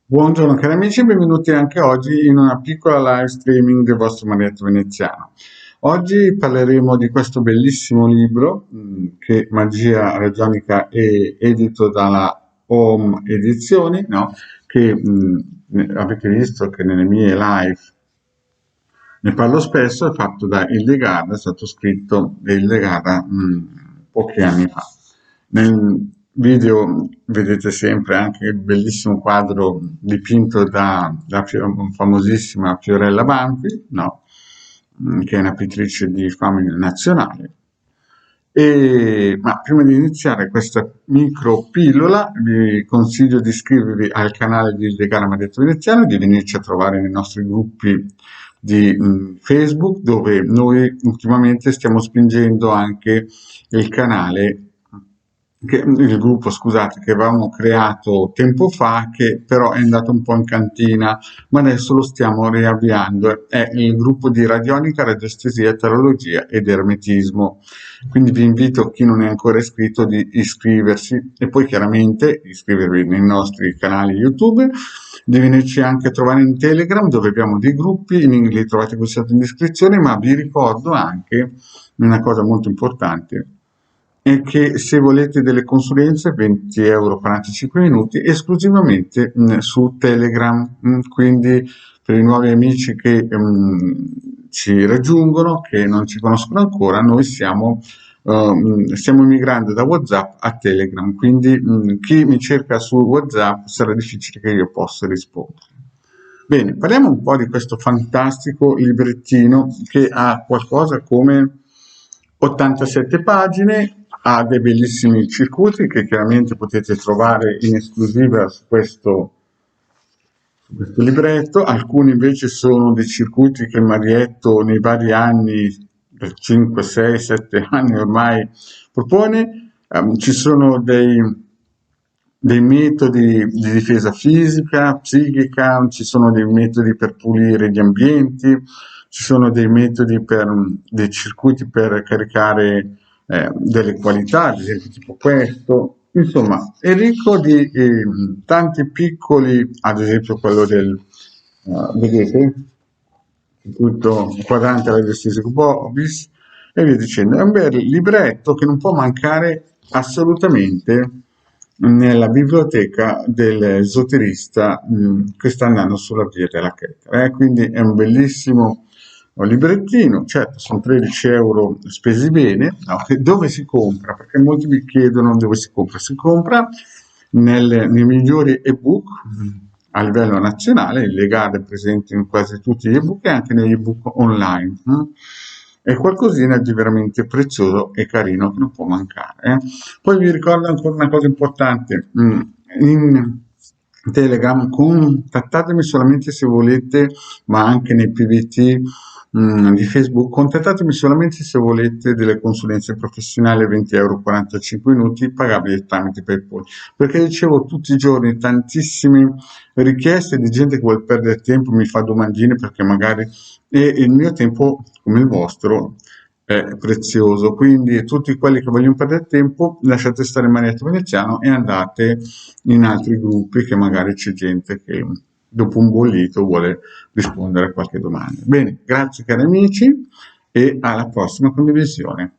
Buongiorno cari amici, benvenuti anche oggi in una piccola live streaming del vostro Marietto Veneziano. Oggi parleremo di questo bellissimo libro che Magia Radionica è edito dalla Home Edizioni, no? Che avete visto che nelle mie live ne parlo spesso, è fatto da Hildegarda, è stato scritto da Hildegarda pochi anni fa. Nel video vedete sempre anche il bellissimo quadro dipinto da famosissima Fiorella Banfi, no? Che è una pittrice di fama nazionale. Ma prima di iniziare questa micro pillola vi consiglio di iscrivervi al canale di Hildegarda Marietto Veneziano, di venirci a trovare nei nostri gruppi di Facebook, dove noi ultimamente stiamo spingendo anche il canale, il gruppo, scusate, che avevamo creato tempo fa, che però è andato un po' in cantina, ma adesso lo stiamo riavviando. È il gruppo di radionica, radiestesia, tarologia ed ermetismo. Quindi vi invito, chi non è ancora iscritto, di iscriversi e poi chiaramente iscrivervi nei nostri canali YouTube, di venirci anche a trovare in Telegram, dove abbiamo dei gruppi, li trovate qui sotto in descrizione, ma vi ricordo anche una cosa molto importante, è che se volete delle consulenze, 20 euro 45 minuti, esclusivamente su Telegram, quindi per i nuovi amici che ci raggiungono, che non ci conoscono ancora, noi stiamo migrando da WhatsApp a Telegram, quindi chi mi cerca su WhatsApp sarà difficile che io possa rispondere. Bene, parliamo un po' di questo fantastico librettino che ha qualcosa come 87 pagine, ha dei bellissimi circuiti che chiaramente potete trovare in esclusiva su questo libretto. Alcuni invece sono dei circuiti che Marietto nei vari anni, per 5, 6, 7 anni ormai, propone. Ci sono dei metodi di difesa fisica, psichica, ci sono dei metodi per pulire gli ambienti, ci sono dei metodi dei circuiti per caricare delle qualità, ad esempio tipo questo. Insomma, è ricco di tanti piccoli, ad esempio quello vedete, tutto quadrante radiostesico Bovis e via dicendo. È un bel libretto che non può mancare assolutamente nella biblioteca dell'esoterista che sta andando sulla via della Chetra. Quindi è un bellissimo librettino, certo sono 13 euro spesi bene, no? Dove si compra? Perché molti mi chiedono dove si compra. Si compra nei migliori ebook a livello nazionale, il legale è presente in quasi tutti gli ebook e anche negli ebook online. È qualcosina di veramente prezioso e carino che non può mancare. Poi vi ricordo ancora una cosa importante, in Telegram contattatemi solamente se volete, ma anche nei PVT di Facebook, contattatemi solamente se volete delle consulenze professionali a 20 euro 45 minuti pagabili tramite PayPal, perché ricevo tutti i giorni tantissime richieste di gente che vuole perdere tempo, mi fa domandine perché magari il mio tempo come il vostro è prezioso, quindi tutti quelli che vogliono perdere tempo lasciate stare il Marietto Veneziano e andate in altri gruppi che magari c'è gente che dopo un bollito vuole rispondere a qualche domanda. Bene, grazie cari amici e alla prossima condivisione.